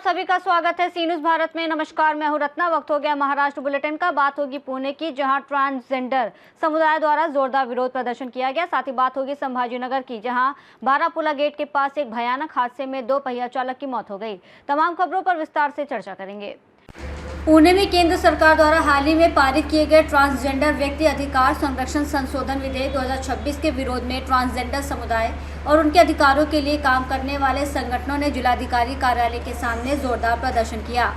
सभी का स्वागत है सी न्यूज़ भारत में। नमस्कार, मैं हूं रत्ना। वक्त हो गया महाराष्ट्र बुलेटिन का। बात होगी पुणे की, जहां ट्रांसजेंडर समुदाय द्वारा जोरदार विरोध प्रदर्शन किया गया। साथ ही बात होगी संभाजीनगर की, जहां बारापुला गेट के पास एक भयानक हादसे में 2 पहिया चालक की मौत हो गई। तमाम खबरों पर विस्तार से चर्चा करेंगे। पुणे में केंद्र सरकार द्वारा हाल ही में पारित किए गए ट्रांसजेंडर व्यक्ति अधिकार संरक्षण संशोधन विधेयक 2026 के विरोध में ट्रांसजेंडर समुदाय और उनके अधिकारों के लिए काम करने वाले संगठनों ने जिलाधिकारी कार्यालय के सामने जोरदार प्रदर्शन किया।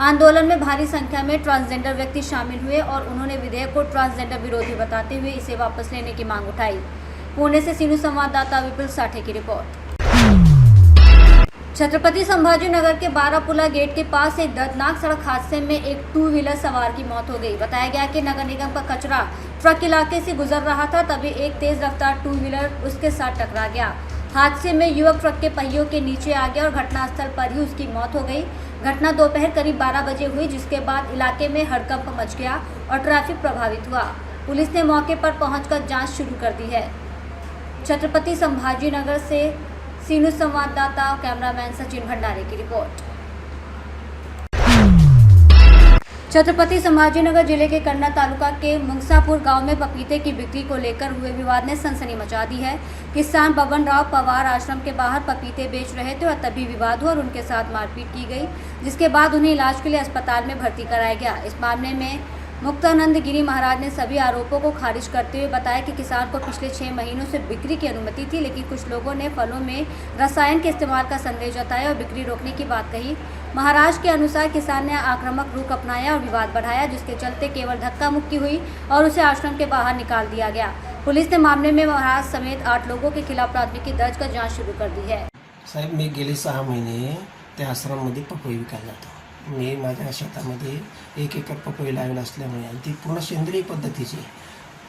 आंदोलन में भारी संख्या में ट्रांसजेंडर व्यक्ति शामिल हुए और उन्होंने विधेयक को ट्रांसजेंडर विरोधी बताते हुए इसे वापस लेने की मांग उठाई। पुणे से सी न्यूज़ संवाददाता विपुल साठे की रिपोर्ट। छत्रपति संभाजीनगर के बारापुला गेट के पास एक दर्दनाक सड़क हादसे में एक 2 व्हीलर सवार की मौत हो गई। बताया गया कि नगर निगम का कचरा ट्रक इलाके से गुजर रहा था, तभी एक तेज रफ्तार 2 व्हीलर उसके साथ टकरा गया। हादसे में युवक ट्रक के पहियों के नीचे आ गया और घटनास्थल पर ही उसकी मौत हो गई। घटना दोपहर करीब 12 बजे हुई, जिसके बाद इलाके में हड़कंप मच गया और ट्रैफिक प्रभावित हुआ। पुलिस ने मौके पर पहुंचकर जांच शुरू कर दी है। छत्रपति संभाजीनगर से सी न्यूज़ संवाददाता कैमरामैन सचिन भंडारे की रिपोर्ट। छत्रपति संभाजीनगर जिले के कन्नड़ तालुका के मुंगसापुर गांव में पपीते की बिक्री को लेकर हुए विवाद ने सनसनी मचा दी है। किसान बबन राव पवार आश्रम के बाहर पपीते बेच रहे थे और तभी विवाद हुआ और उनके साथ मारपीट की गई, जिसके बाद उन्हें इलाज के लिए अस्पताल में भर्ती कराया गया। इस मामले में मुक्तानंद गिरी महाराज ने सभी आरोपों को खारिज करते हुए बताया कि किसान को पिछले 6 महीनों से बिक्री की अनुमति थी, लेकिन कुछ लोगों ने फलों में रसायन के इस्तेमाल का संदेह जताया और बिक्री रोकने की बात कही। महाराज के अनुसार किसान ने आक्रामक रुख अपनाया और विवाद बढ़ाया, जिसके चलते केवल धक्का मुक्की हुई और उसे आश्रम के बाहर निकाल दिया गया। पुलिस ने मामले में महाराज समेत 8 लोगों के खिलाफ प्राथमिकी दर्ज कर जाँच शुरू कर दी है। साहेब, मी गेले 6 महिने त्या आश्रममध्ये पपई विकायला जातो। मी माझ्या शेतामध्ये 1 एकर पपई लावली असल्यामुळे आणि ती पूर्ण सेंद्रिय पद्धतीची,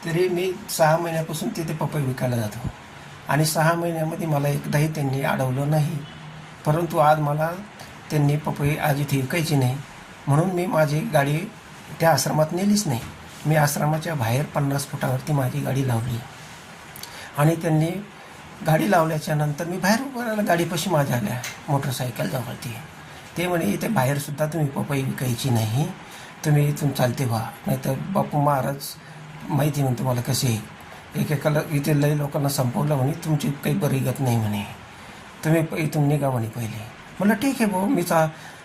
तरी मी 6 महिन्यापासून तिथे पपई विकायला जातो आणि 6 महिन्यामध्ये मला एकदाही त्यांनी अडवलं नाही। परंतु आज मला त्यांनी पपई आज इथे विकायची नाही म्हणून मी माझी गाडी त्या आश्रमात नेलीच नाही। मी आश्रमाच्या बाहेर 50 फुटावरती माझी गाडी लावली आणि त्यांनी गाडी लावल्याच्या नंतर मी बाहेर उभं राहिला। गाडीपाशी माझ्या आल्या मोटरसायकल जवळती, ते म्हणे इथे बाहेरसुद्धा तुम्ही पपई विकायची नाही, तुम्ही इथून चालते व्हा, नाहीतर बापू महाराज माहिती म्हणे तुम्हाला कसे एकेकाला इथे लई लोकांना संपवलं म्हणे, तुमची काही बरीगत नाही म्हणे, तुम्ही इथून निघा म्हणे पहिले। म्हणलं ठीक आहे भाऊ मी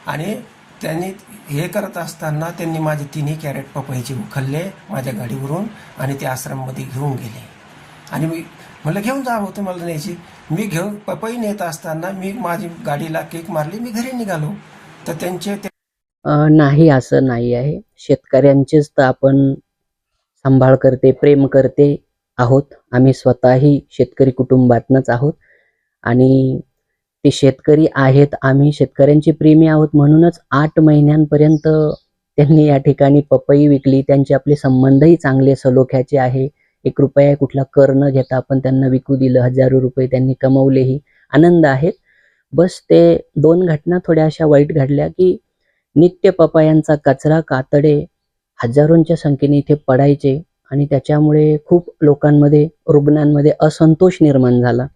आणि त्यांनी हे करत असताना त्यांनी माझे 3 कॅरेट पपईचे उखलले माझ्या गाडीवरून आणि ते आश्रममध्ये घेऊन गेले आणि मी म्हणलं घेऊन जा भाऊ तुम्हाला न्यायची। मी घेऊन पपई नेत असताना मी माझी गाडीला किक मारली, मी घरी निघालो तर त्यांचे नाही, असं नाही आहे। शेतकऱ्यांचेच तर आपण सांभाळ करते प्रेम करते आहोत। आम्ही स्वतःही शेतकरी कुटुंबातनंच आहोत आणि ते शेतकरी आहेत, आम्ही शेतकऱ्यांचे प्रेमी आहोत, म्हणूनच 8 महिन्यांपर्यंत त्यांनी या ठिकाणी पपई विकली। त्यांचे आपले संबंधही चांगले सलोख्याचे आहे। 1 रुपया कुठला कर न घेता आपण त्यांना विकू दिलं, हजारो रुपये त्यांनी कमवलेही, आनंद आहेत। बस ते 2 घटना थोड्या अशा वाईट घडल्या की नित्य पपयांचा कचरा कातडे हजारोंच्या संख्येने इथे पडायचे आणि त्याच्यामुळे खूप लोकांमध्ये रुग्णांमध्ये असंतोष निर्माण झाला।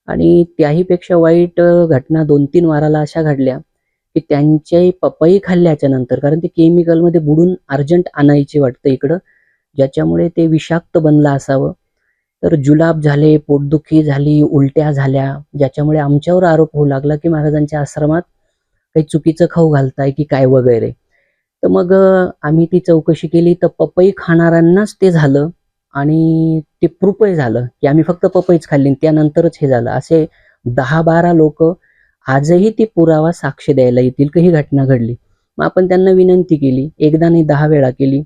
आणि त्याहीपेक्षा वाईट घटना 2-3 वाराला अशा घडल्या की त्यांचे पपई खाल्ल्याच्या नंतर, कारण ते केमिकलमध्ये बुडून अर्जंट आणायचे वाटतं इकडं, ज्याच्यामुळे ते विषाक्त बनलं असावं, तर जुलाब झाले, पोटदुखी झाली, उलट्या झाल्या, ज्याच्यामुळे आमच्यावर आरोप होऊ लागला की महाराजांच्या आश्रमात काही चुकीचं खाऊ घालताय की काय वगैरे। तर मग आम्ही ती चौकशी केली तर पपई खाणाऱ्यांनाच ते झालं आणि ते प्रूफही झालं की आम्ही फक्त पपईच खाल्ली, त्यानंतरच हे झालं। असे 10-12 लोक आजही ती पुरावा साक्ष द्यायला येतील की ही घटना घडली। मग आपण त्यांना विनंती केली, एकदा नाही 10 वेळा केली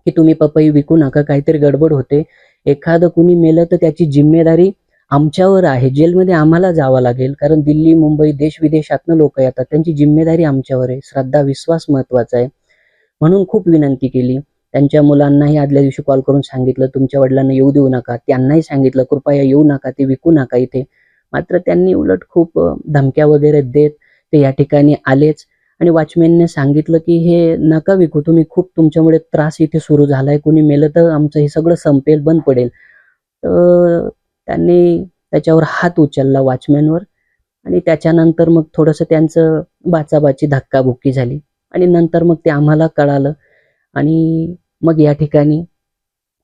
की तुम्ही पपई विकू नका, काहीतरी गडबड होते, एखादं कुणी मेलं तर त्याची जिम्मेदारी आमच्यावर आहे, जेलमध्ये आम्हाला जावं लागेल, कारण दिल्ली मुंबई देश विदेशातनं लोक येतात, त्यांची जिम्मेदारी आमच्यावर आहे, श्रद्धा विश्वास महत्वाचा आहे। म्हणून खूप विनंती केली। त्यांच्या मुलांनाही आदल्या दिवशी कॉल करून सांगितलं तुमच्या वडिलांना येऊ देऊ नका, त्यांनाही सांगितलं कृपया येऊ नका, ते विकू नका इथे। मात्र त्यांनी उलट खूप धमक्या वगैरे देत ते या ठिकाणी आलेच आणि वॉचमॅनने सांगितलं की हे नका विकू तुम्ही, खूप तुमच्यामुळे त्रास इथे सुरू झालाय, कुणी मेलं तर आमचं हे सगळं संपेल, बंद पडेल। तर त्यांनी त्याच्यावर हात उचलला वॉचमॅनवर आणि त्याच्यानंतर मग थोडंसं त्यांचं बाचाबाची धक्काबुक्की झाली आणि नंतर मग ते आम्हाला कळालं आणि मग या ठिकाणी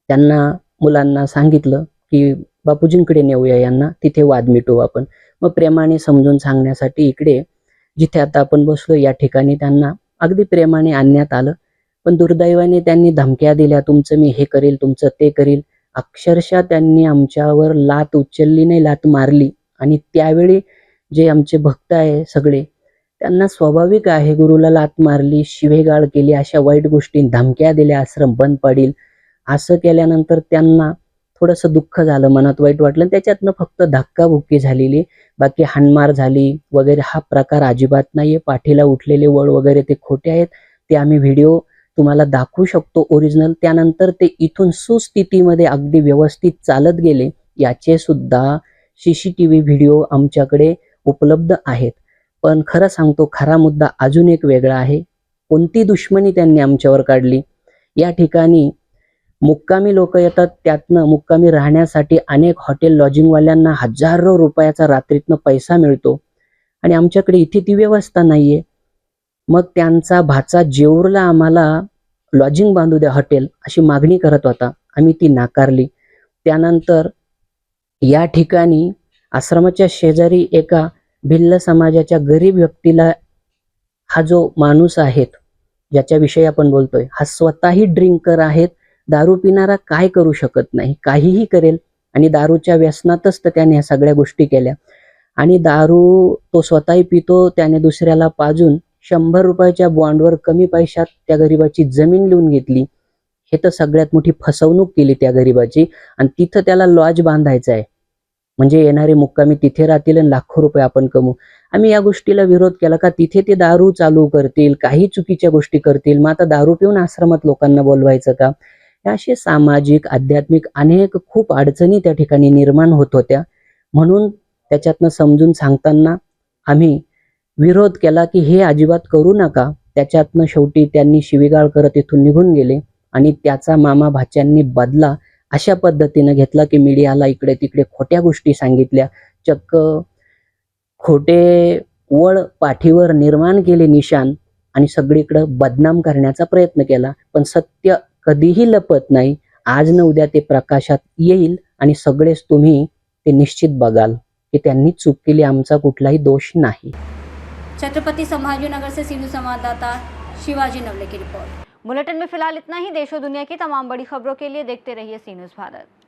त्यांना मुलांना सांगितलं की बापूजींकडे नेऊया यांना, तिथे वाद मिटवू आपण. मग प्रेमाने समजून सांगण्यासाठी इकडे जिथे आता आपण बसलो या ठिकाणी त्यांना अगदी प्रेमाने आणण्यात आलं. पण दुर्दैवाने त्यांनी धमक्या दिल्या, तुमचं मी हे करील, तुमचं ते करील. अक्षरशः त्यांनी आमच्यावर लात उचलली नाही, लात मारली. आणि त्यावेळी जे आमचे भक्त आहे सगळे, त्यांना स्वाभाविक आहे, गुरुला लात मारली, शिवेगाळ केली, अशा वाईट गोष्टी, धमक्या दिल्या, आश्रम बंद पडेल असं केल्यानंतर त्यांना थोडंसं दुःख झालं, मनात वाईट वाटलं. त्याच्यातनं फक्त धक्काबुक्की झालेली, बाकी हाणमार झाली वगैरे हा प्रकार अजिबात नाहीये. पाठीला उठलेले वळ वगैरे ते खोटे आहेत. ते आम्ही व्हिडिओ तुम्हाला दाखवू शकतो ओरिजिनल. त्यानंतर ते इथून सुस्थितीमध्ये अगदी व्यवस्थित चालत गेले, याचे सुद्धा CCTV व्हिडिओ आमच्याकडे उपलब्ध आहेत. पण खरं सांगतो, खरा मुद्दा अजून एक वेगळा आहे. कोणती दुश्मनी त्यांनी आमच्यावर काढली. या ठिकाणी मुक्कामी लोक येतात, त्यातनं मुक्कामी राहण्यासाठी अनेक हॉटेल लॉजिंगवाल्यांना हजारो रुपयाचा रात्रीतनं पैसा मिळतो आणि आमच्याकडे इथे ती व्यवस्था नाहीये. मग त्यांचा भाचा जेऊरला आम्हाला लॉजिंग बांधू द्या हॉटेल अशी मागणी करत होता, आम्ही ती नाकारली. त्यानंतर या ठिकाणी आश्रमाच्या शेजारी एका भिल्ल समाजाच्या गरीब व्यक्तीला, हा जो माणूस आहेत ज्याच्याविषयी आपण बोलतोय, हा स्वतःही ड्रिंकर आहेत. दारू पिणारा काय करू शकत नाही, काहीही करेल. आणि दारूच्या व्यसनातच तर त्याने ह्या सगळ्या गोष्टी केल्या. आणि दारू तो स्वतःही पितो, त्याने दुसऱ्याला पाजून 100 रुपयाच्या बॉन्डवर कमी पैशात त्या गरीबाची जमीन लिहून घेतली. हे तर सगळ्यात मोठी फसवणूक केली त्या गरीबाची. आणि तिथं त्याला लॉज बांधायचा आहे, म्हणजे येणारे मुक्कामी तिथे राहतील आणि लाखो रुपये आपण कमवू. आम्ही या गोष्टीला विरोध केला का तिथे ते दारू चालू करतील, काही चुकीच्या गोष्टी करतील, मग आता दारू पिऊन आश्रमात लोकांना बोलवायचं का. असे सामाजिक आध्यात्मिक अनेक खूप अडचणी त्या ठिकाणी निर्माण होत होत्या. म्हणून त्याच्यातनं समजून सांगताना आम्ही विरोध केला की हे अजिबात करू नका. त्याच्यातनं शेवटी त्यांनी शिवीगाळ करत इथून निघून गेले आणि त्याचा मामा भाच्यांनी बदला अशा पद्धतीनं घेतला की मीडियाला इकडे तिकडे खोट्या गोष्टी सांगितल्या, चक्क खोटे वळ पाठीवर निर्माण केले निशाण आणि सगळीकडे बदनाम करण्याचा प्रयत्न केला. पण सत्य कधीही लपत नाही. आज न उद्या ते प्रकाशात येईल आणि सगळेच तुम्ही ते निश्चित बघाल की त्यांनी चूक केली, आमचा कुठलाही दोष नाही. छत्रपति संभाजीनगर से सीनू संवाददाता शिवाजी नवले की रिपोर्ट। बुलेटिन में फिलहाल इतना ही। देश और दुनिया की तमाम बड़ी खबरों के लिए देखते रहिए सी न्यूज़ भारत।